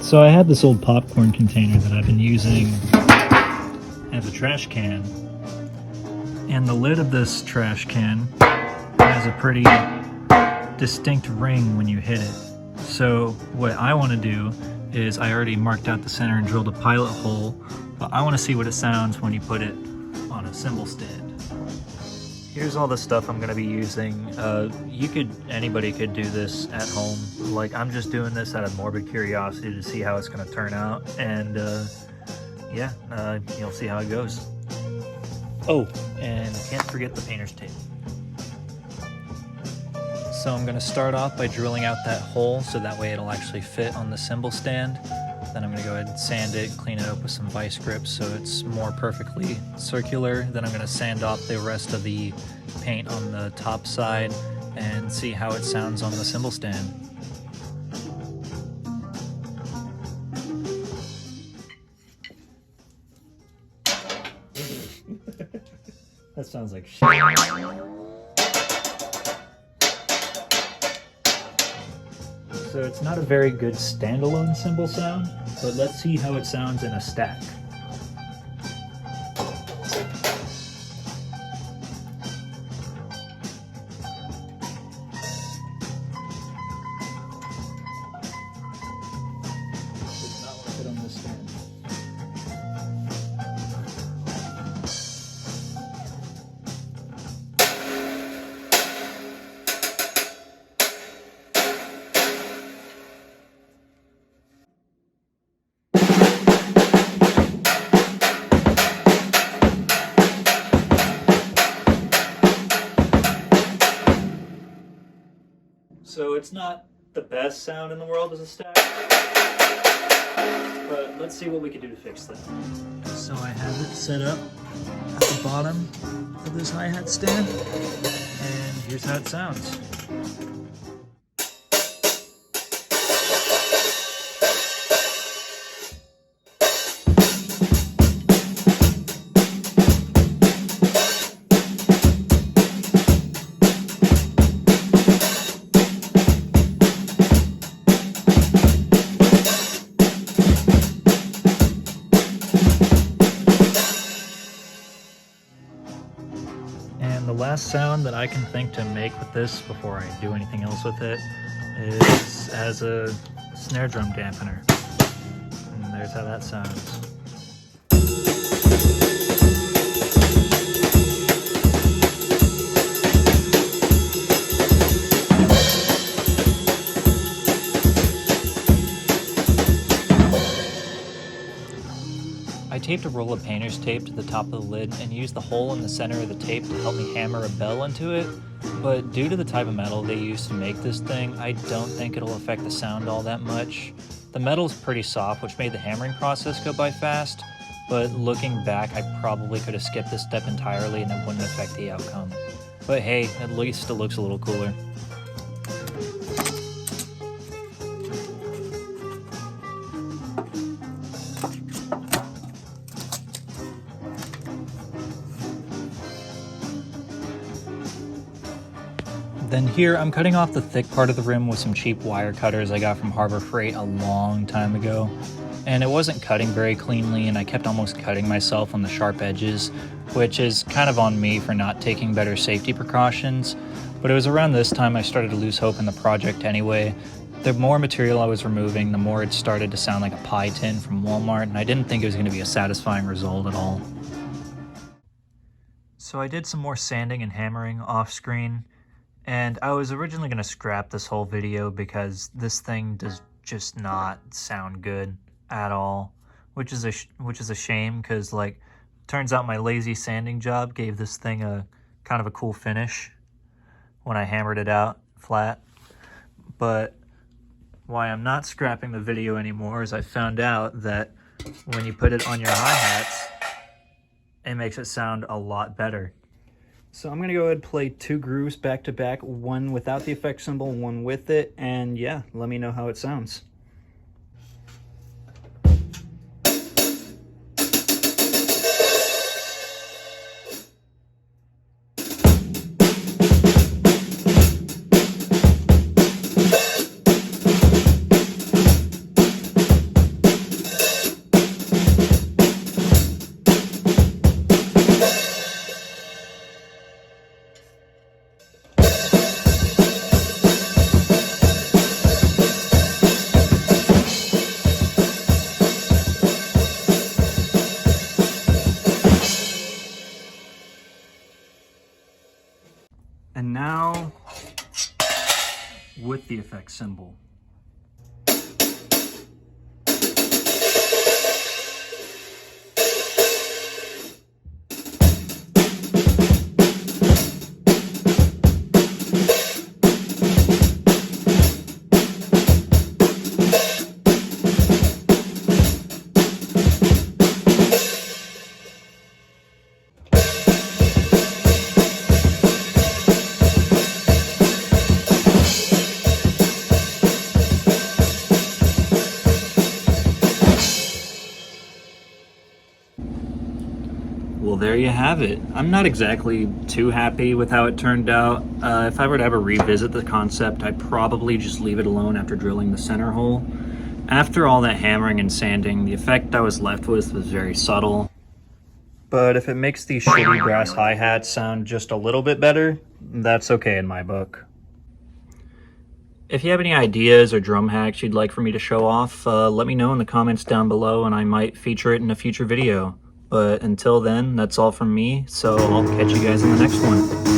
So I had this old popcorn container that I've been using as a trash can, and the lid of this trash can has a pretty distinct ring when you hit it. So what I want to do is, I already marked out the center and drilled a pilot hole, but I want to see what it sounds when you put it on a cymbal stand. Here's all the stuff I'm going to be using. Anybody could do this at home. Like, I'm just doing this out of morbid curiosity to see how it's going to turn out, and you'll see how it goes. Oh, and can't forget the painter's tape. So I'm going to start off by drilling out that hole so that way it'll actually fit on the cymbal stand. Then I'm going to go ahead and sand it, clean it up with some vice grips so it's more perfectly circular. Then I'm going to sand off the rest of the paint on the top side and see how it sounds on the cymbal stand. That sounds like shit. So it's not a very good standalone cymbal sound, but let's see how it sounds in a stack. It's not like it on this stand. So it's not the best sound in the world as a stack, but let's see what we can do to fix that. So I have it set up at the bottom of this hi-hat stand, and here's how it sounds. The last sound that I can think to make with this before I do anything else with it is as a snare drum dampener. And there's how that sounds. I taped a roll of painter's tape to the top of the lid and used the hole in the center of the tape to help me hammer a bell into it, but due to the type of metal they used to make this thing, I don't think it'll affect the sound all that much. The metal's pretty soft, which made the hammering process go by fast, but looking back I probably could have skipped this step entirely and it wouldn't affect the outcome. But hey, at least it looks a little cooler. Then here, I'm cutting off the thick part of the rim with some cheap wire cutters I got from Harbor Freight a long time ago. And it wasn't cutting very cleanly, and I kept almost cutting myself on the sharp edges, which is kind of on me for not taking better safety precautions. But it was around this time I started to lose hope in the project anyway. The more material I was removing, the more it started to sound like a pie tin from Walmart, and I didn't think it was going to be a satisfying result at all. So I did some more sanding and hammering off screen. And I was originally going to scrap this whole video because this thing does just not sound good at all, which is a shame because, like, turns out my lazy sanding job gave this thing a kind of a cool finish when I hammered it out flat. But why I'm not scrapping the video anymore is I found out that when you put it on your hi-hats, it makes it sound a lot better. So I'm going to go ahead and play two grooves back to back, one without the effect cymbal, one with it, and yeah, let me know how it sounds. cymbal. Well, there you have it. I'm not exactly too happy with how it turned out. If I were to ever revisit the concept, I'd probably just leave it alone after drilling the center hole. After all that hammering and sanding, the effect I was left with was very subtle. But if it makes these shitty brass hi-hats sound just a little bit better, that's okay in my book. If you have any ideas or drum hacks you'd like for me to show off, let me know in the comments down below and I might feature it in a future video. But until then, that's all from me, so I'll catch you guys in the next one.